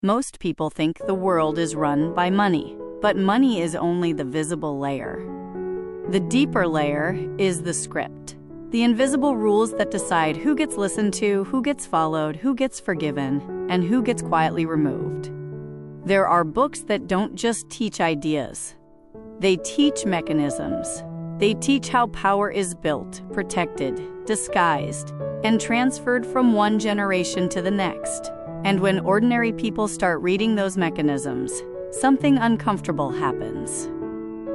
Most people think the world is run by money, but money is only the visible layer. The deeper layer is the script, the invisible rules that decide who gets listened to, who gets followed, who gets forgiven, and who gets quietly removed. There are books that don't just teach ideas. They teach mechanisms. They teach how power is built, protected, disguised, and transferred from one generation to the next. And when ordinary people start reading those mechanisms, something uncomfortable happens.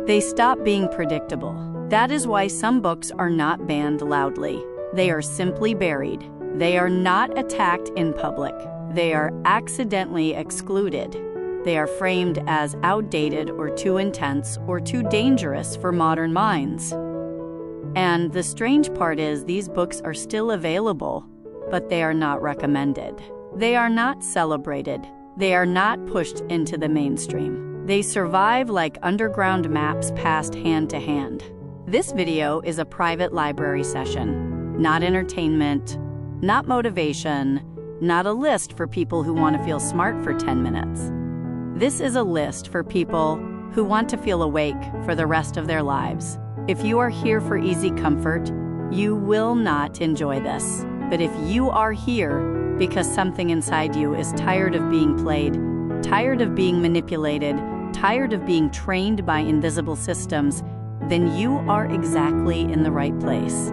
They stop being predictable. That is why some books are not banned loudly. They are simply buried. They are not attacked in public. They are accidentally excluded. They are framed as outdated or too intense or too dangerous for modern minds. And the strange part is these books are still available, but they are not recommended. They are not celebrated. They are not pushed into the mainstream. They survive like underground maps passed hand to hand. This video is a private library session, not entertainment, not motivation, not a list for people who want to feel smart for 10 minutes. This is a list for people who want to feel awake for the rest of their lives. If you are here for easy comfort, you will not enjoy this. But if you are here because something inside you is tired of being played, tired of being manipulated, tired of being trained by invisible systems, then you are exactly in the right place.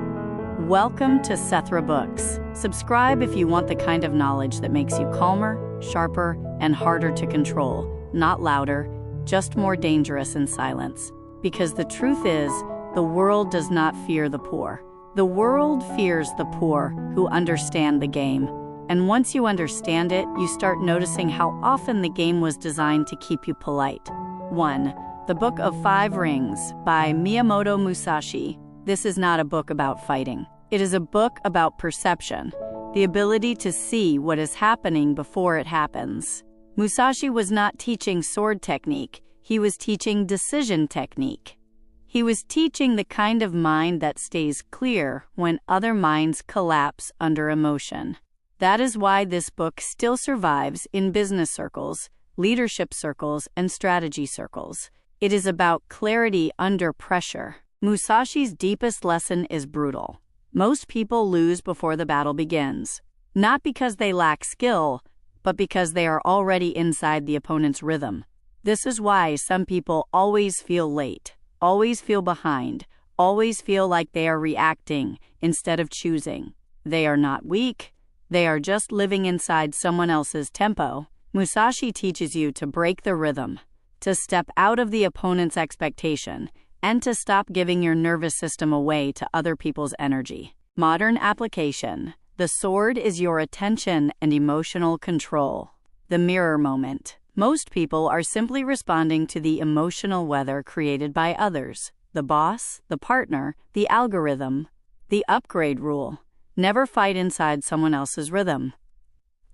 Welcome to Sethra Books. Subscribe if you want the kind of knowledge that makes you calmer, sharper, and harder to control. Not louder, just more dangerous in silence. Because the truth is, the world does not fear the poor. The world fears the poor who understand the game. And once you understand it, you start noticing how often the game was designed to keep you polite. 1. The Book of 5 Rings by Miyamoto Musashi. This is not a book about fighting. It is a book about perception, the ability to see what is happening before it happens. Musashi was not teaching sword technique. He was teaching decision technique. He was teaching the kind of mind that stays clear when other minds collapse under emotion. That is why this book still survives in business circles, leadership circles, and strategy circles. It is about clarity under pressure. Musashi's deepest lesson is brutal. Most people lose before the battle begins, not because they lack skill, but because they are already inside the opponent's rhythm. This is why some people always feel late, always feel behind, always feel like they are reacting instead of choosing. They are not weak. They are just living inside someone else's tempo. Musashi teaches you to break the rhythm, to step out of the opponent's expectation, and to stop giving your nervous system away to other people's energy. Modern application. The sword is your attention and emotional control. The mirror moment. Most people are simply responding to the emotional weather created by others. The boss, the partner, the algorithm, the upgrade rule. Never fight inside someone else's rhythm.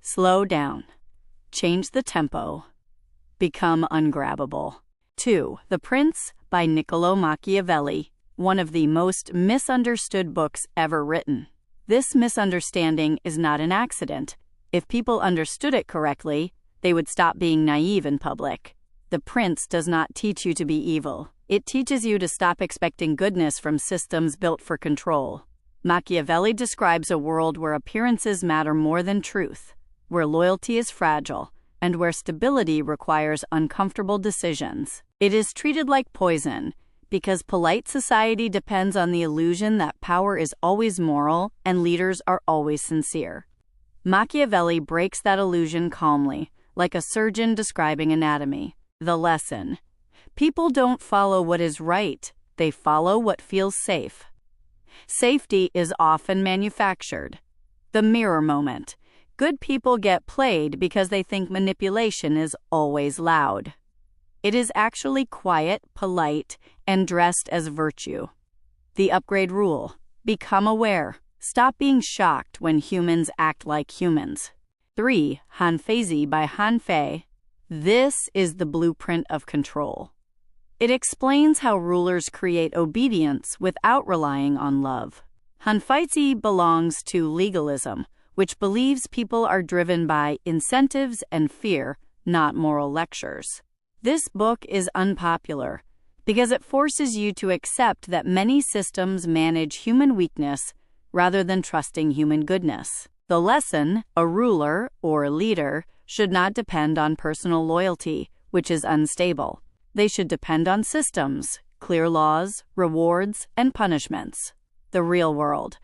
Slow down. Change the tempo. Become ungrabbable. 2. The Prince by Niccolo Machiavelli, one of the most misunderstood books ever written. This misunderstanding is not an accident. If people understood it correctly, they would stop being naive in public. The Prince does not teach you to be evil. It teaches you to stop expecting goodness from systems built for control. Machiavelli describes a world where appearances matter more than truth, where loyalty is fragile, and where stability requires uncomfortable decisions. It is treated like poison because polite society depends on the illusion that power is always moral and leaders are always sincere. Machiavelli breaks that illusion calmly, like a surgeon describing anatomy. The lesson: people don't follow what is right, they follow what feels safe. Safety is often manufactured. The mirror moment. Good people get played because they think manipulation is always loud. It is actually quiet, polite, and dressed as virtue. The upgrade rule. Become aware. Stop being shocked when humans act like humans. 3. Han Fei by Han Fei. This is the blueprint of control. It explains how rulers create obedience without relying on love. Han Fei belongs to legalism, which believes people are driven by incentives and fear, not moral lectures. This book is unpopular because it forces you to accept that many systems manage human weakness rather than trusting human goodness. The lesson: a ruler or a leader should not depend on personal loyalty, which is unstable. They should depend on systems, clear laws, rewards, and punishments. The real world.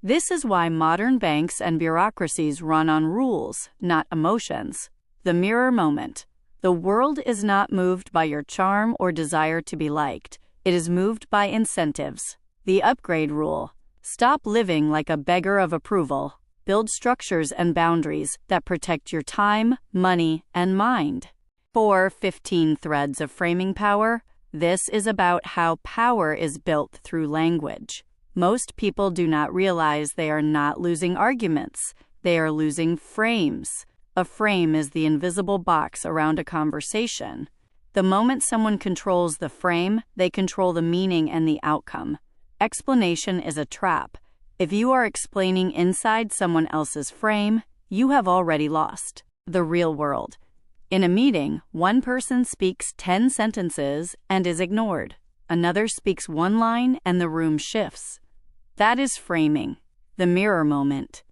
This is why modern banks and bureaucracies run on rules, not emotions. The mirror moment. The world is not moved by your charm or desire to be liked. It is moved by incentives. The upgrade rule. Stop living like a beggar of approval. Build structures and boundaries that protect your time, money, and mind. 15 threads of framing power. This is about how power is built through language. Most people do not realize they are not losing arguments. They are losing frames. A frame is the invisible box around a conversation. The moment someone controls the frame, they control the meaning and the outcome. Explanation is a trap. If you are explaining inside someone else's frame, you have already lost. The real world. In a meeting, one person speaks 10 sentences and is ignored. Another speaks one line and the room shifts. That is framing. The mirror moment.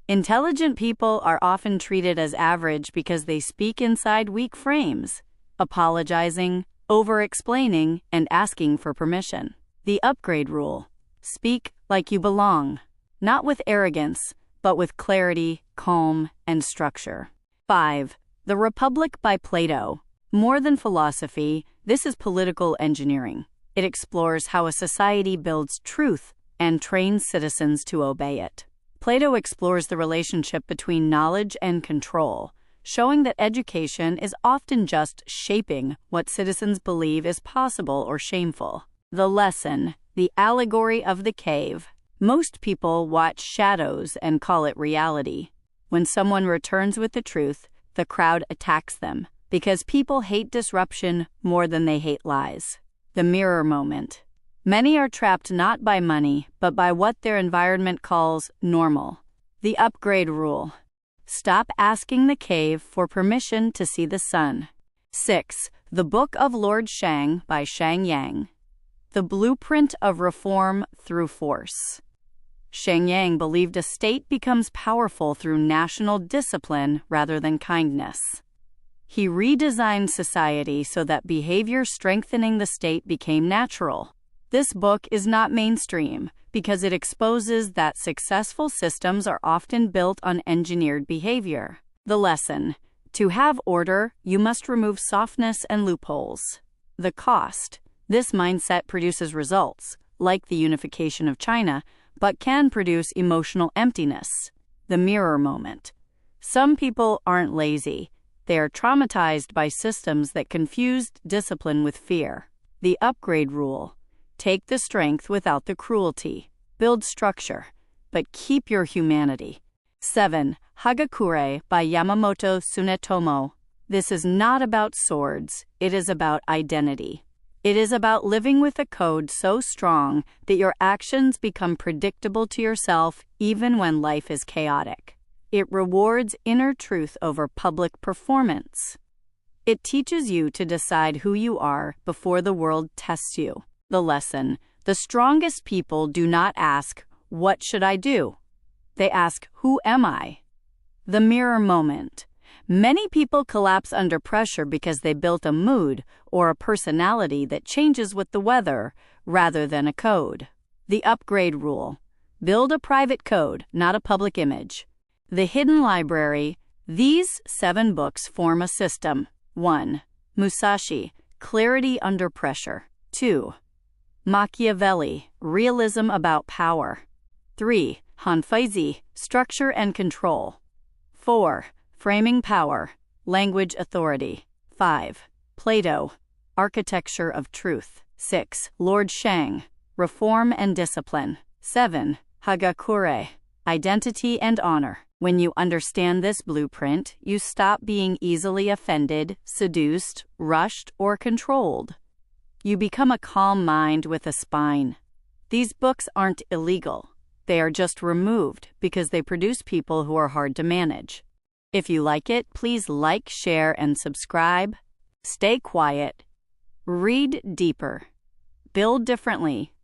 Intelligent people are often treated as average because they speak inside weak frames, apologizing, over-explaining, and asking for permission. The upgrade rule. Speak like you belong, not with arrogance, but with clarity, calm, and structure. 5. The Republic by Plato. More than philosophy, this is political engineering. It explores how a society builds truth and trains citizens to obey it. Plato explores the relationship between knowledge and control, showing that education is often just shaping what citizens believe is possible or shameful. The lesson. The allegory of the cave. Most people watch shadows and call it reality. When someone returns with the truth, the crowd attacks them because people hate disruption more than they hate lies. The mirror moment. Many are trapped not by money, but by what their environment calls normal. The upgrade rule. Stop asking the cave for permission to see the sun. 6. The Book of Lord Shang by Shang Yang. The blueprint of reform through force. Shang Yang believed a state becomes powerful through national discipline rather than kindness. He redesigned society so that behavior strengthening the state became natural. This book is not mainstream because it exposes that successful systems are often built on engineered behavior. The lesson. To have order, you must remove softness and loopholes. The cost. This mindset produces results, like the unification of China, but can produce emotional emptiness. The mirror moment. Some people aren't lazy. They are traumatized by systems that confused discipline with fear. The upgrade rule. Take the strength without the cruelty. Build structure, but keep your humanity. 7. Hagakure by Yamamoto Tsunetomo. This is not about swords. It is about identity. It is about living with a code so strong that your actions become predictable to yourself even when life is chaotic. It rewards inner truth over public performance. It teaches you to decide who you are before the world tests you. The lesson. The strongest people do not ask, "What should I do?" They ask, "Who am I?" The mirror moment. Many people collapse under pressure because they built a mood or a personality that changes with the weather rather than a code. The upgrade rule. Build a private code, not a public image. The hidden library. These 7 books form a system. 1. Musashi, Clarity Under Pressure. 2. Machiavelli, Realism About Power. 3. Han Fei, Structure and Control. 4. Framing Power, Language Authority. 5. Plato, Architecture of Truth. 6. Lord Shang, Reform and Discipline. 7. Hagakure, Identity and Honor. When you understand this blueprint, you stop being easily offended, seduced, rushed, or controlled. You become a calm mind with a spine. These books aren't illegal. They are just removed because they produce people who are hard to manage. If you like it, please like, share, and subscribe. Stay quiet. Read deeper. Build differently.